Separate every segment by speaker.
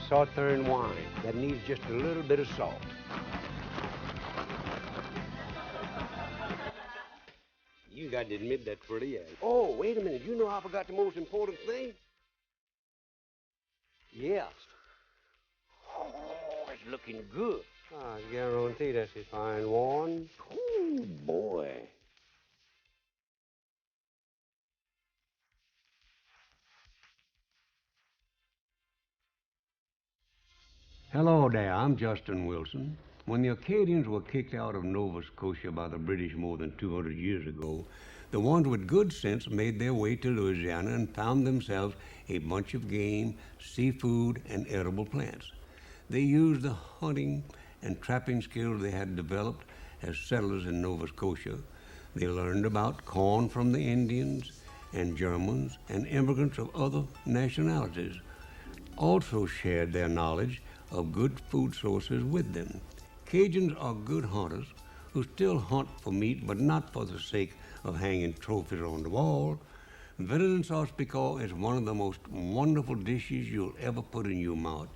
Speaker 1: Southern wine that needs just a little bit of salt. You got to admit that's pretty, yeah. Oh, wait a minute. You know I forgot the most important thing? Yes. Oh, it's looking good. I guarantee that's a fine one. Oh, boy. Hello there, I'm Justin Wilson. When the Acadians were kicked out of Nova Scotia by the British more than 200 years ago, the ones with good sense made their way to Louisiana and found themselves a bunch of game, seafood, and edible plants. They used the hunting and trapping skills they had developed as settlers in Nova Scotia. They learned about corn from the Indians and Germans and immigrants of other nationalities. Also shared their knowledge of good food sources with them. Cajuns are good hunters who still hunt for meat, but not for the sake of hanging trophies on the wall. Venison sauce piquant is one of the most wonderful dishes you'll ever put in your mouth,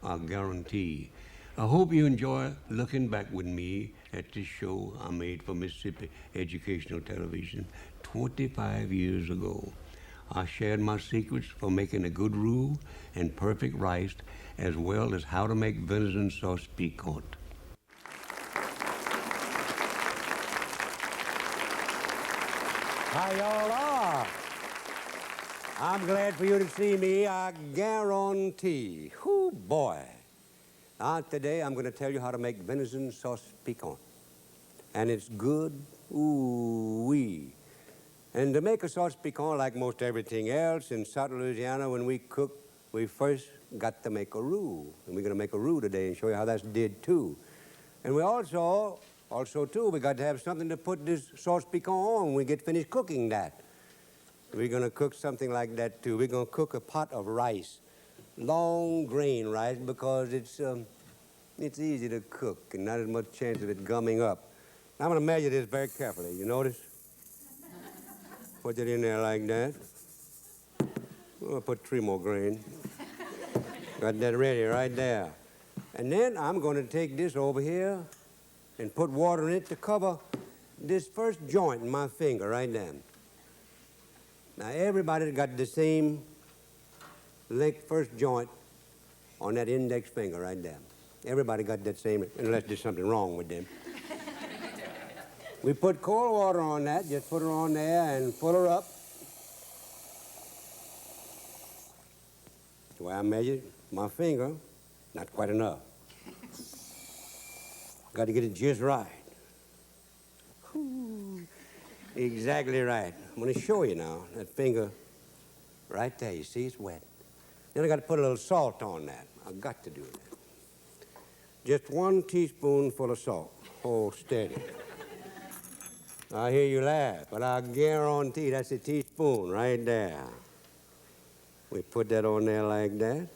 Speaker 1: I guarantee. I hope you enjoy looking back with me at this show I made for Mississippi Educational Television 25 years ago. I shared my secrets for making a good roux and perfect rice, as well as how to make venison sauce piquant. How y'all are? I'm glad for you to see me, I guarantee. Whoo, boy. Now, today I'm going to tell you how to make venison sauce piquant. And it's good, ooh-wee. And to make a sauce piquant, like most everything else in South Louisiana, when we cook, we first got to make a roux. And we're going to make a roux today and show you how that's did, too. And we also, too, we got to have something to put this sauce piquant on when we get finished cooking that. We're going to cook something like that, too. We're going to cook a pot of rice, long grain rice, because it's easy to cook and not as much chance of it gumming up. Now, I'm going to measure this very carefully. You notice? Put it in there like that. I'll put 3 more grain. Got that ready right there. And then I'm going to take this over here and put water in it to cover this first joint in my finger right there. Now, everybody's got the same length first joint on that index finger right there. Everybody got that same, unless there's something wrong with them. We put cold water on that, just put her on there and pull her up. That's the way I measured my finger, not quite enough. Got to get it just right. Exactly right. I'm going to show you now, that finger right there, you see it's wet. Then I got to put a little salt on that. I've got to do that. Just 1 teaspoonful of salt. Hold steady. I hear you laugh, but I guarantee that's a teaspoon right there. We put that on there like that.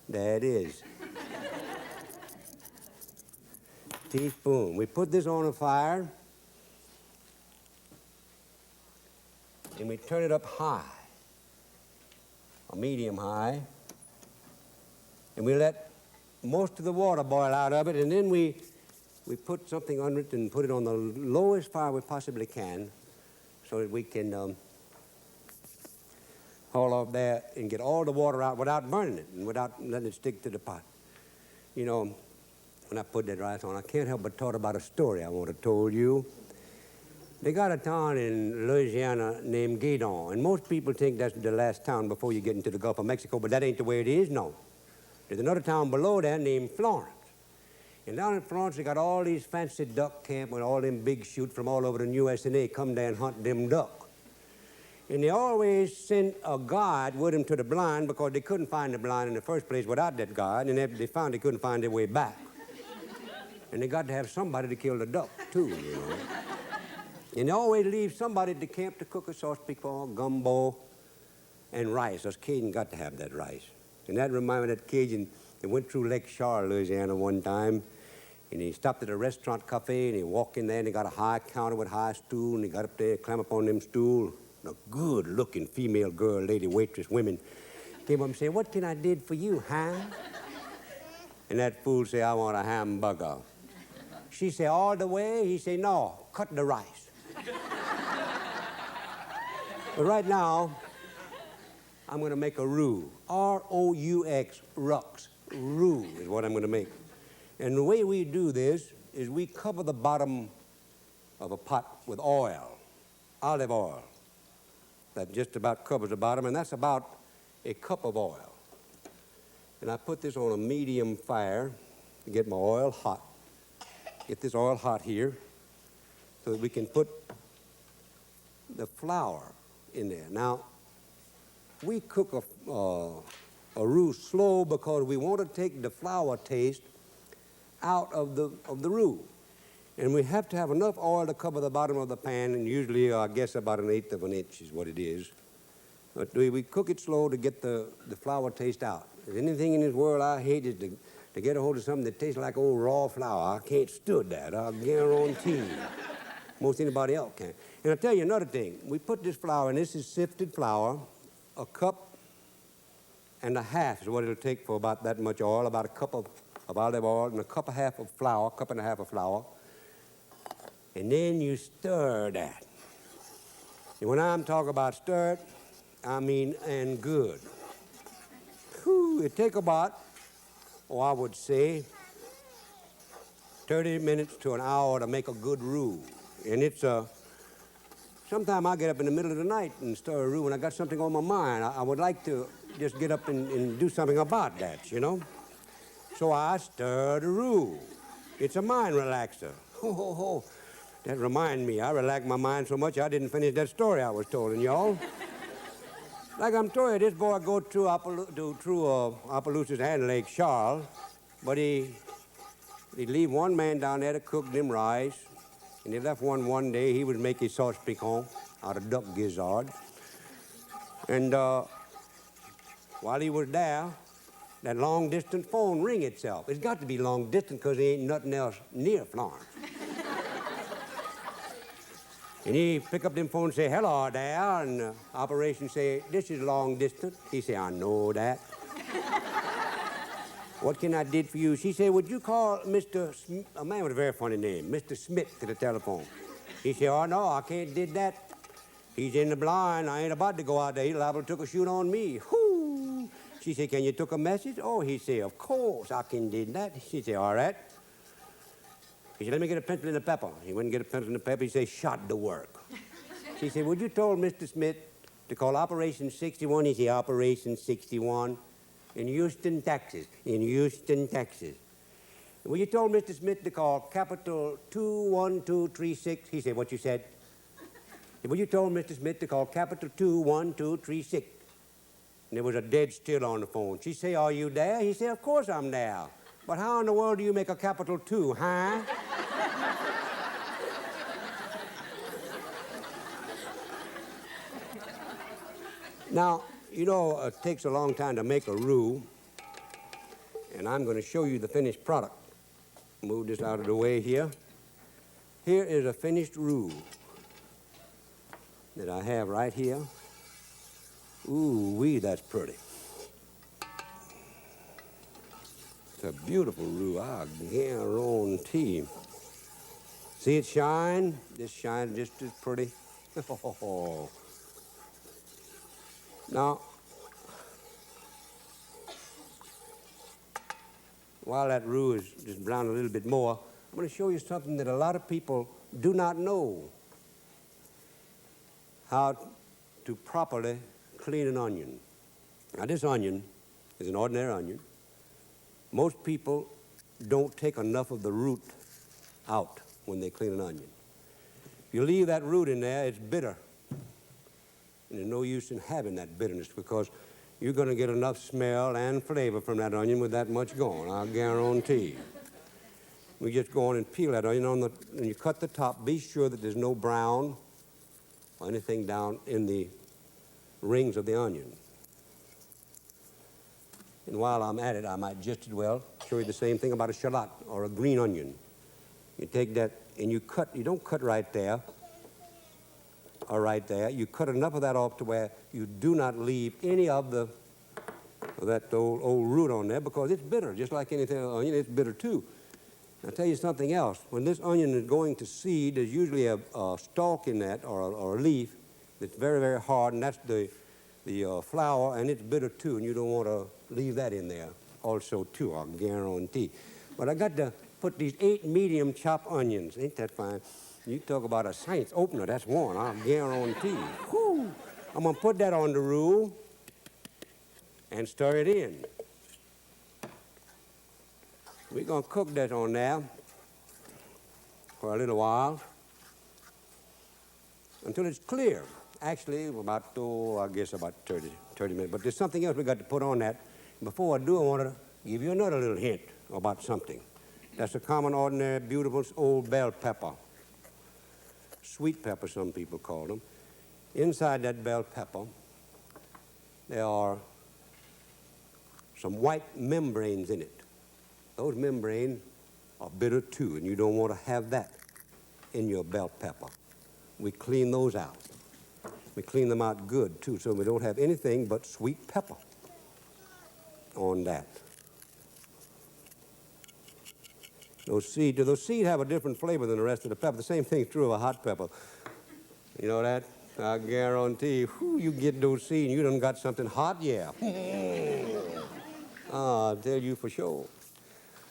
Speaker 1: There it is. Teaspoon. We put this on a fire, and we turn it up high, or medium high, and we let most of the water boil out of it, and then we put something under it and put it on the lowest fire we possibly can so that we can haul off there and get all the water out without burning it and without letting it stick to the pot. You know, when I put that rice on, I can't help but talk about a story I want to told you. They got a town in Louisiana named Guidon, and most people think that's the last town before you get into the Gulf of Mexico, but that ain't the way it is, no. There's another town below there named Florence. And down in Florence, they got all these fancy duck camp with all them big shoots from all over the U.S., and they come there and hunt them duck. And they always sent a guide with them to the blind because they couldn't find the blind in the first place without that guide, and they found they couldn't find their way back. And they got to have somebody to kill the duck, too, you know. And they always leave somebody at the camp to cook a sauce piquant, gumbo, and rice. Us Cajun got to have that rice. And that reminded me of that Cajun that went through Lake Charles, Louisiana one time, and he stopped at a restaurant cafe, and he walked in there, and they got a high counter with high stool, and he got up there, climb up on them stool. A good-looking female girl, lady, waitress, women, Came up and said, what can I did for you, huh? And that fool said, I want a hamburger. She said, all the way? He said, no, cut the rice. But right now, I'm going to make a roux. R-O-U-X, Rux. Roux is what I'm going to make. And the way we do this is we cover the bottom of a pot with oil, olive oil. That just about covers the bottom, and that's about a cup of oil. And I put this on a medium fire to get my oil hot. Get this oil hot here so that we can put the flour in there. Now, we cook a roux slow because we want to take the flour taste out of the roux. And we have to have enough oil to cover the bottom of the pan, and usually, I guess, about 1/8 of an inch is what it is. But we cook it slow to get the flour taste out. If there's anything in this world I hate is to get a hold of something that tastes like old raw flour. I can't stood that. I guarantee. Most anybody else can. And I'll tell you another thing. We put this flour, and this is sifted flour, 1.5 cups is what it'll take for about that much oil, about a cup of olive oil and 1.5 cups of flour, 1.5 cups of flour. And then you stir that. And when I'm talking about stir it, I mean and good. Whew, it take about, I would say, 30 minutes to an hour to make a good roux. And it's sometimes I get up in the middle of the night and stir a roux when I got something on my mind. I would like to just get up and do something about that, you know. So I stir the roux. It's a mind relaxer. Ho, ho, ho. That reminds me, I relaxed my mind so much I didn't finish that story I was telling y'all. Like I'm telling you, this boy go through Opelousas and Lake Charles, but he'd leave one man down there to cook them rice, and he left one day. He would make his sauce piquant out of duck gizzard. And while he was there, that long-distance phone ring itself. It's got to be long-distance because there ain't nothing else near Florence. And he pick up them phone and say, hello there, and operation say, this is long distance. He say, I know that. What can I did for you? She said, would you call Mr. A man with a very funny name, Mr. Smith, to the telephone. He said, oh, no, I can't did that. He's in the blind. I ain't about to go out there. He's liable to took a shoot on me. Whoo! She said, can you took a message? Oh, he said, of course, I can did that. She said, all right. He said, let me get a pencil and a pepper. He went and get a pencil and a pepper. He said, shot the work. She said, would you told Mr. Smith to call Operation 61? He said, Operation 61 in Houston, Texas. In Houston, Texas. Well, you told Mr. Smith to call Capital 21236. He said, what you said? Well, you told Mr. Smith to call Capital 21236. And there was a dead still on the phone. She said, are you there? He said, of course I'm there. But how in the world do you make a capital 2, huh? Now, you know, it takes a long time to make a roux, and I'm going to show you the finished product. Move this out of the way here. Here is a finished roux that I have right here. Ooh-wee, that's pretty. It's a beautiful roux, I guarantee. See it shine? This shine just as pretty. Now, while that roux is just brown a little bit more, I'm going to show you something that a lot of people do not know. How to properly clean an onion. Now, this onion is an ordinary onion. Most people don't take enough of the root out when they clean an onion. If you leave that root in there, it's bitter. And there's no use in having that bitterness because you're going to get enough smell and flavor from that onion with that much going, I guarantee you. We just go on and peel that onion and you cut the top. Be sure that there's no brown or anything down in the rings of the onion. And while I'm at it, I might just as well show you the same thing about a shallot or a green onion. You take that and you cut, you don't cut right there or right there. You cut enough of that off to where you do not leave any of the that old root on there because it's bitter, just like anything onion, it's bitter too. I'll tell you something else. When this onion is going to seed, there's usually a stalk in that or a leaf that's very, very hard, and that's the flower, and it's bitter too, and you don't want to leave that in there also too, I'll guarantee. But I got to put these 8 medium chopped onions. Ain't that fine? You talk about a science opener, that's one, I'll guarantee. Whew. I'm going to put that on the roux and stir it in. We're going to cook that on there for a little while until it's clear. Actually, about, I guess about 30 minutes. But there's something else we got to put on that. Before I do, I want to give you another little hint about something. That's a common, ordinary, beautiful old bell pepper. Sweet pepper, some people call them. Inside that bell pepper, there are some white membranes in it. Those membranes are bitter too, and you don't want to have that in your bell pepper. We clean those out. We clean them out good too, so we don't have anything but sweet pepper on that. Those seeds have a different flavor than the rest of the pepper. The same thing's true of a hot pepper. You know that? I guarantee you get those seeds and you done got something hot, yeah. I'll tell you for sure.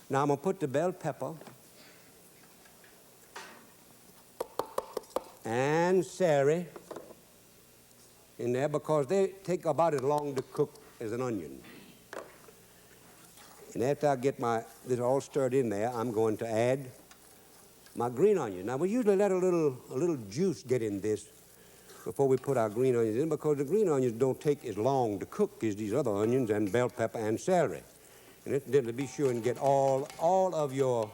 Speaker 1: Now I'm going to put the bell pepper and celery in there because they take about as long to cook as an onion. And after I get this all stirred in there, I'm going to add my green onion. Now we usually let a little juice get in this before we put our green onions in because the green onions don't take as long to cook as these other onions and bell pepper and celery. And incidentally, be sure and get all of your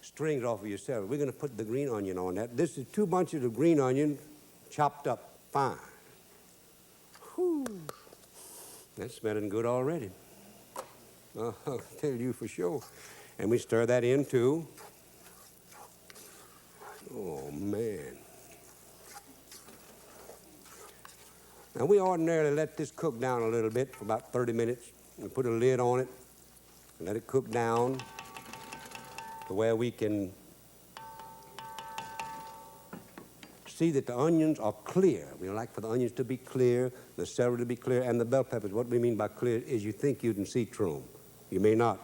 Speaker 1: strings off of your celery. We're going to put the green onion on that. This is 2 bunches of green onion chopped up fine. Whew. That's smelling good already. I'll tell you for sure. And we stir that in too. Oh, man. Now, we ordinarily let this cook down a little bit for about 30 minutes. We put a lid on it and let it cook down to where we can see that the onions are clear. We like for the onions to be clear, the celery to be clear, and the bell peppers. What we mean by clear is you think you can see through them. You may not,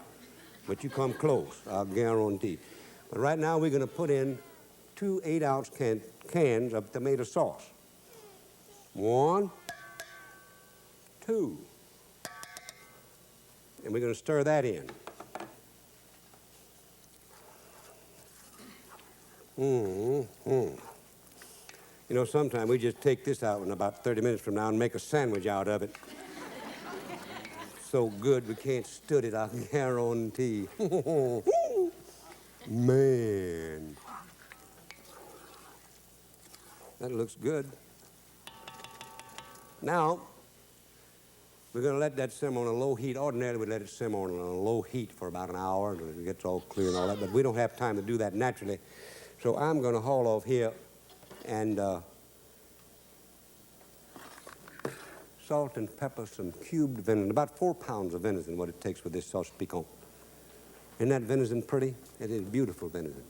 Speaker 1: but you come close, I'll guarantee. But right now we're going to put in 2 8-ounce cans of tomato sauce. 1, 2. And we're going to stir that in. You know, sometimes we just take this out in about 30 minutes from now and make a sandwich out of it. So good we can't stood it, I guarantee. Man. That looks good. Now, we're going to let that simmer on a low heat. Ordinarily, we let it simmer on a low heat for about an hour until it gets all clear and all that, but we don't have time to do that naturally. So I'm going to haul off here and salt and pepper some cubed venison, about 4 pounds of venison, what it takes for this sauce piquant. Isn't that venison pretty? It is beautiful venison.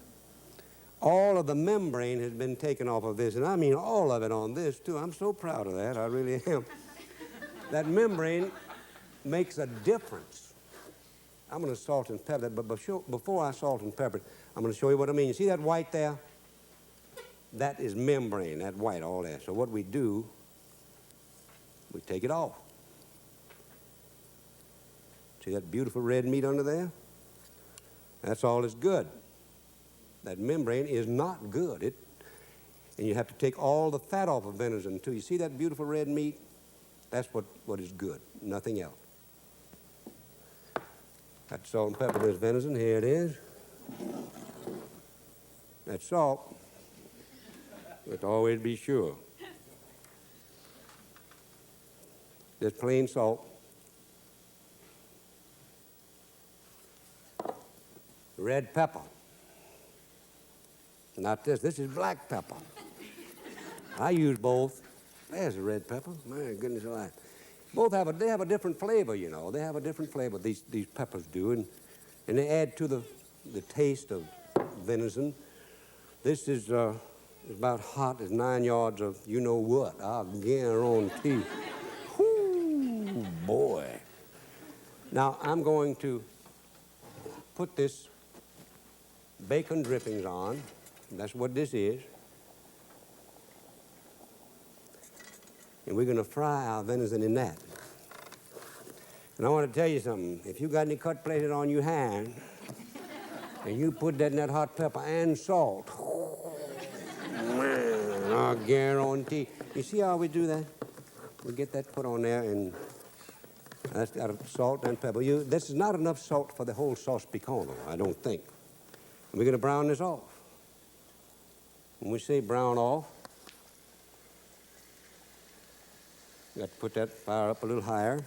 Speaker 1: All of the membrane has been taken off of this, and I mean all of it on this, too. I'm so proud of that. I really am. That membrane makes a difference. I'm going to salt and pepper that, but before I salt and pepper it, I'm going to show you what I mean. You see that white there? That is membrane, that white, all that. So what we do, we take it off. See that beautiful red meat under there? That's all that's good. That membrane is not good. And you have to take all the fat off of venison, too. You see that beautiful red meat? That's what is good, nothing else. Got salt and pepper this venison. Here it is. That's salt. Let's always be sure. Just plain salt. Red pepper. Not this. This is black pepper. I use both. There's the red pepper. My goodness alive. Both they have a different flavor, you know. They have a different flavor, these peppers do, and they add to the taste of venison. This is about hot as 9 yards of you-know-what. I'll guarantee. Whoo, boy. Now, I'm going to put this bacon drippings on. That's what this is. And we're going to fry our venison in that. And I want to tell you something. If you got any cut places on your hand, and you put that in that hot pepper and salt, man, I guarantee. You see how we do that? We get that put on there, and that's got salt and pepper. This is not enough salt for the whole sauce piquant, I don't think. And we're going to brown this off. When we say brown off, you got to put that fire up a little higher.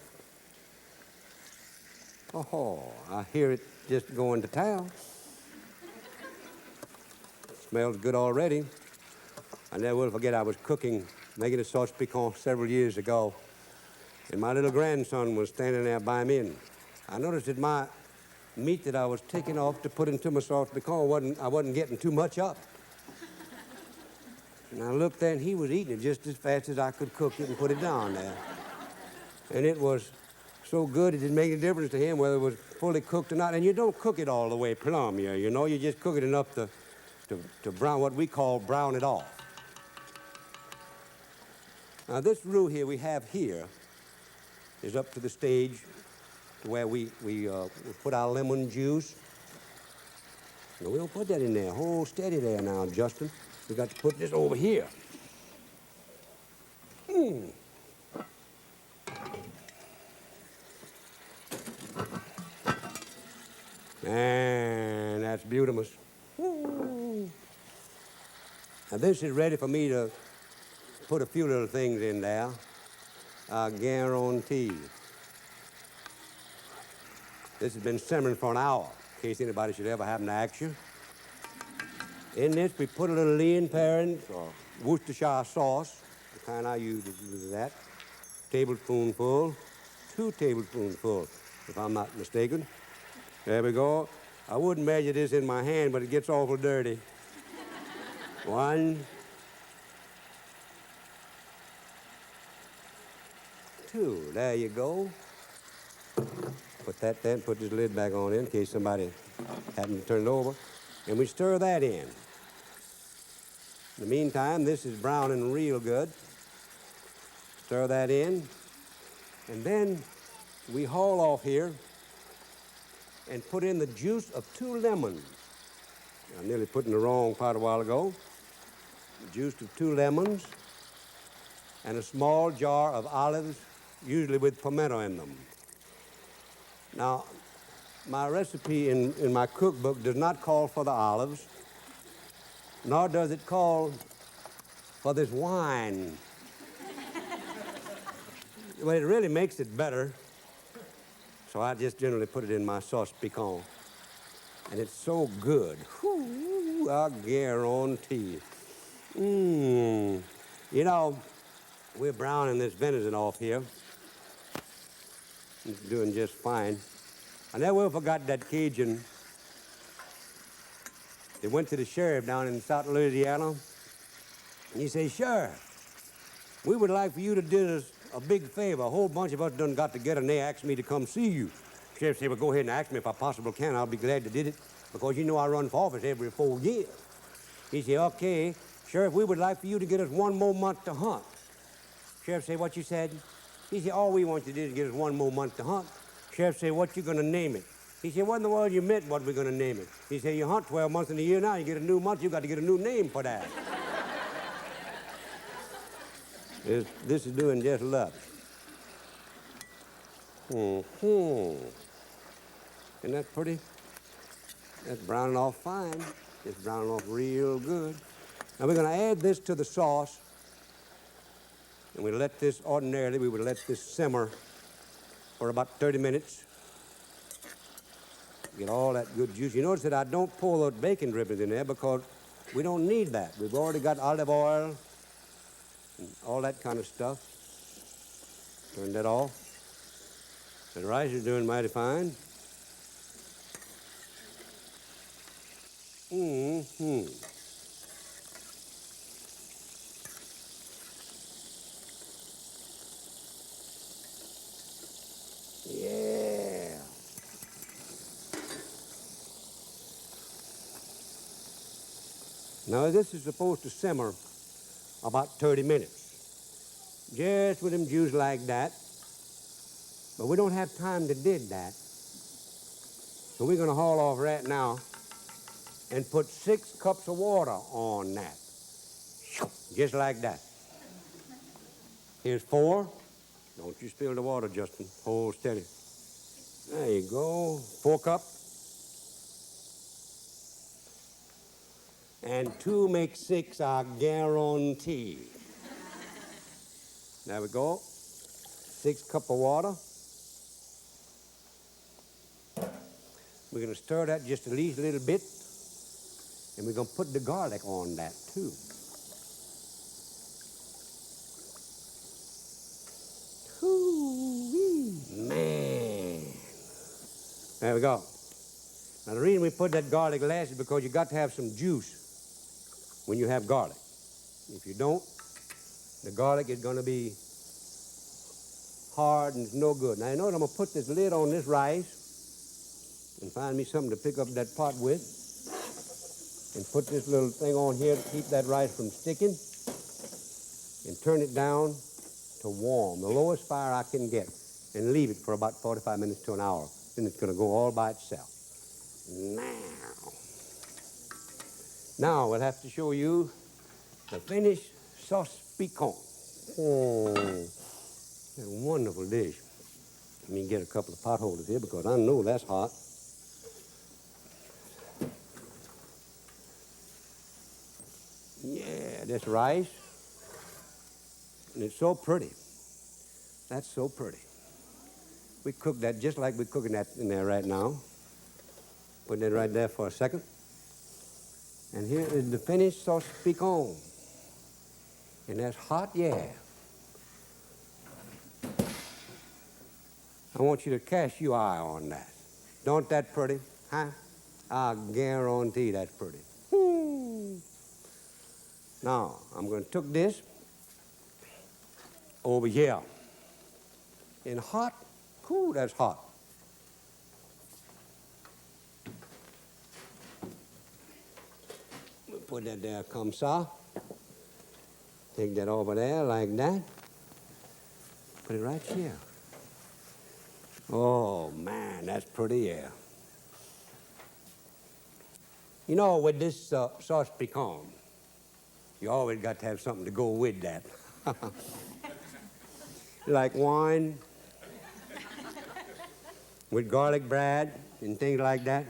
Speaker 1: Oh, I hear it just going to town. Smells good already. I never will forget I was making a sauce piquant several years ago, and my little grandson was standing there by me, and I noticed that my meat that I was taking off to put into my sauce piquant, I wasn't getting too much up. And I looked there, and he was eating it just as fast as I could cook it and put it down there. And it was so good, it didn't make any difference to him whether it was fully cooked or not. And you don't cook it all the way plumb, you know. You just cook it enough to brown, what we call brown it off. Now, this roux here we have here is up to the stage to where we put our lemon juice. No, we don't put that in there. Hold steady there now, Justin. We got to put this over here. Man, that's beautiful. Now, this is ready for me to put a few little things in there. I guarantee. This has been simmering for an hour, in case anybody should ever happen to ask you. In this, we put a little lean parent or Worcestershire sauce, the kind I use to do that. Tablespoonful, 2 tablespoonfuls, if I'm not mistaken. There we go. I wouldn't measure this in my hand, but it gets awful dirty. 1, 2, there you go. Put that there and put this lid back on in case somebody hadn't turned it over. And we stir that in. In the meantime, this is browning real good. Stir that in. And then we haul off here and put in the juice of 2 lemons. I nearly put in the wrong part a while ago. The juice of 2 lemons and a small jar of olives, usually with pimento in them. Now, my recipe in my cookbook does not call for the olives, nor does it call for this wine. Well, it really makes it better, so I just generally put it in my sauce piquant. And it's so good. Whoo, I guarantee. You know, we're browning this venison off here. It's doing just fine. I never forgot that Cajun. They went to the sheriff down in South Louisiana, and he said, "Sheriff, we would like for you to do us a big favor. A whole bunch of us done got together, and they asked me to come see you." Sheriff said, "Well, go ahead and ask me if I possibly can. I'll be glad to do it, because you know I run for office every 4 years." He said, "Okay, Sheriff, we would like for you to get us 1 more month to hunt." Sheriff said, "What you said?" He said, "All we want you to do is get us 1 more month to hunt." Sheriff said, "What you gonna name it?" He said, "What in the world you meant, what we gonna name it?" He said, "You hunt 12 months in a year now, you get a new month, you got to get a new name for that." This is doing just lovely. Isn't that pretty? That's browning off fine. It's browning off real good. Now we're gonna add this to the sauce. And we let this, ordinarily, we would let this simmer for about 30 minutes. Get all that good juice. You notice that I don't pour those bacon drippings in there because we don't need that. We've already got olive oil and all that kind of stuff Turn that off. The rice is doing mighty fine. Mm-hmm. Yeah. Now this is supposed to simmer about 30 minutes. Just with them juice like that. But we don't have time to did that. So we're going to haul off right now and put 6 cups of water on that. Just like that. Here's 4. Don't you spill the water, Justin. Hold steady. There you go. 4 cups. And 2 make 6, I guarantee. There we go. 6 cups of water. We're going to stir that just at least a little bit. And we're going to put the garlic on that, too. Hoo-wee. Man. There we go. Now, the reason we put that garlic last is because you got to have some juice when you have garlic. If you don't, the garlic is going to be hard and it's no good. Now, you know what? I'm going to put this lid on this rice and find me something to pick up that pot with and put this little thing on here to keep that rice from sticking and turn it down to warm, the lowest fire I can get, and leave it for about 45 minutes to an hour. Then it's going to go all by itself. Now we'll have to show you the finished sauce piquant. Oh, a wonderful dish. Let me get a couple of pot holders here because I know that's hot. Yeah, this rice. And it's so pretty. That's so pretty. We cook that just like we're cooking that in there right now. Put that right there for a second. And here is the finished sauce piquant. And that's hot, yeah. I want you to cast your eye on that. Don't that pretty? Huh? I guarantee that's pretty. Now, I'm going to took this over here. And hot, whew, that's hot. We'll put that there, comme ça. Take that over there like that. Put it right here. Oh, man, that's pretty, yeah. You know, with this sauce piquant, you always got to have something to go with that. Like wine with garlic bread and things like that.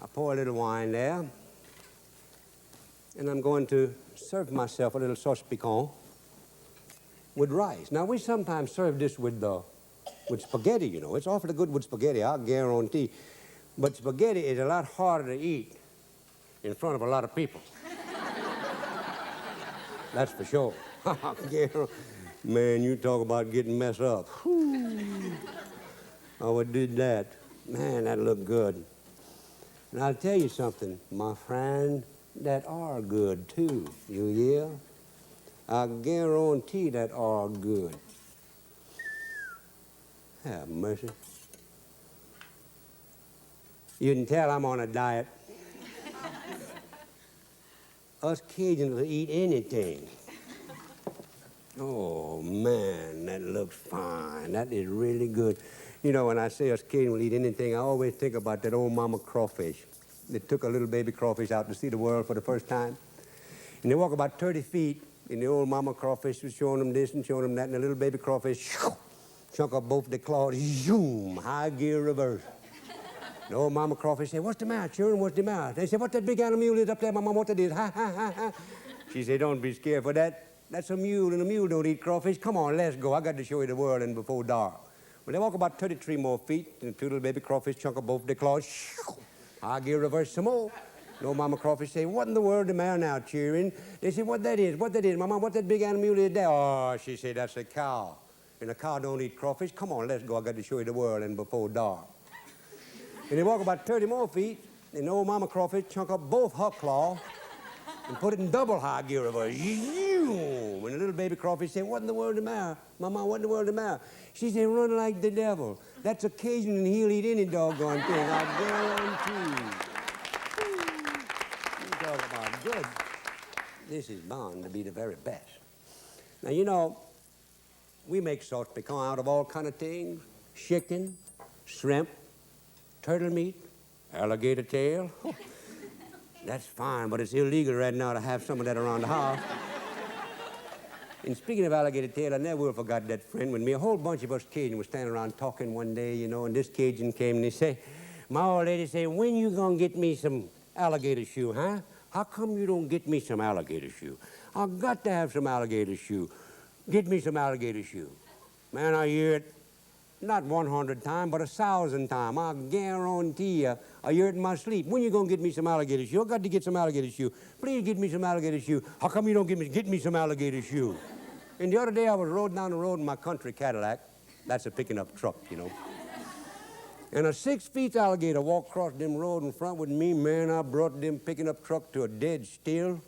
Speaker 1: I pour a little wine there, and I'm going to serve myself a little sauce piquant with rice. Now, we sometimes serve this with spaghetti, you know. It's awfully good with spaghetti, I guarantee. But spaghetti is a lot harder to eat in front of a lot of people. That's for sure. Man, you talk about getting messed up. Oh, I did that. Man, that looked good. And I'll tell you something, my friend, that are good, too. You hear? I guarantee that are good. Have mercy. You can tell I'm on a diet. Us Cajuns will eat anything. Oh, man, that looks fine. That is really good. You know, when I say us Cajuns will eat anything, I always think about that old mama crawfish. They took a little baby crawfish out to see the world for the first time. And they walk about 30 feet, and the old mama crawfish was showing them this and showing them that, and the little baby crawfish chunk up both the claws, zoom, high gear reverse. The old mama crawfish said, "What's the matter, children? What's the matter?" They said, "What that big animal is up there, Mama? What that is?" Ha, ha, ha, ha. She said, "Don't be scared for that. That's a mule, and a mule don't eat crawfish. Come on, let's go. I got to show you the world and before dark." Well, they walk about 33 more feet, and the two little baby crawfish chunk up both their claws. High gear reverse some more. No, Mama Crawfish say, what in the world the matter now, cheering? They say, what that is, Mama, what that big animal is there? Oh, she said, that's a cow. And a cow don't eat crawfish. Come on, let's go. I got to show you the world and before dark. And they walk about 30 more feet, and old Mama Crawfish chunk up both her claws and put it in double high gear of her. And the little baby crawfish said, what in the world the matter? Mama, what in the world the matter? She said, run like the devil. That's occasion and he'll eat any doggone thing, I guarantee. You talk about good. This is bound to be the very best. Now, you know, we make sauce piquant out of all kind of things. Chicken, shrimp, turtle meat, alligator tail. That's fine, but it's illegal right now to have some of that around the house. And speaking of alligator tail, I never will forgot that friend when me. A whole bunch of us Cajuns were standing around talking one day, you know, and this Cajun came and he said, my old lady said, when you gonna get me some alligator shoe, huh? How come you don't get me some alligator shoe? I got to have some alligator shoe. Get me some alligator shoe. Man, I hear it not 100 times, but 1,000 times. I guarantee you, I hear it in my sleep. When you gonna get me some alligator shoe? I got to get some alligator shoe. Please get me some alligator shoe. How come you don't get me some alligator shoe? And the other day I was rolling down the road in my country Cadillac. That's a picking up truck, you know. And a 6-foot alligator walked across them road in front with me. Man, I brought them picking up truck to a dead still.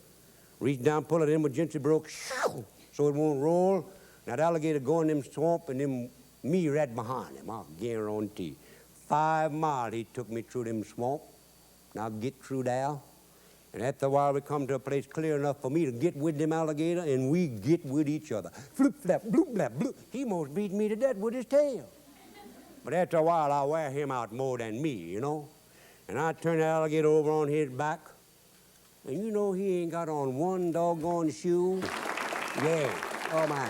Speaker 1: Reached down, pulled it in with gently broke, so it won't roll. Now, the alligator go in them swamp and them me right behind him, I'll guarantee. 5 miles he took me through them swamp. Now get through there. And after a while we come to a place clear enough for me to get with them alligator, and we get with each other. Flip, flap, bloop, blap, bloop. He most beat me to death with his tail. But after a while I wear him out more than me, you know. And I turn the alligator over on his back. And you know he ain't got on one doggone shoe. Yeah, oh my.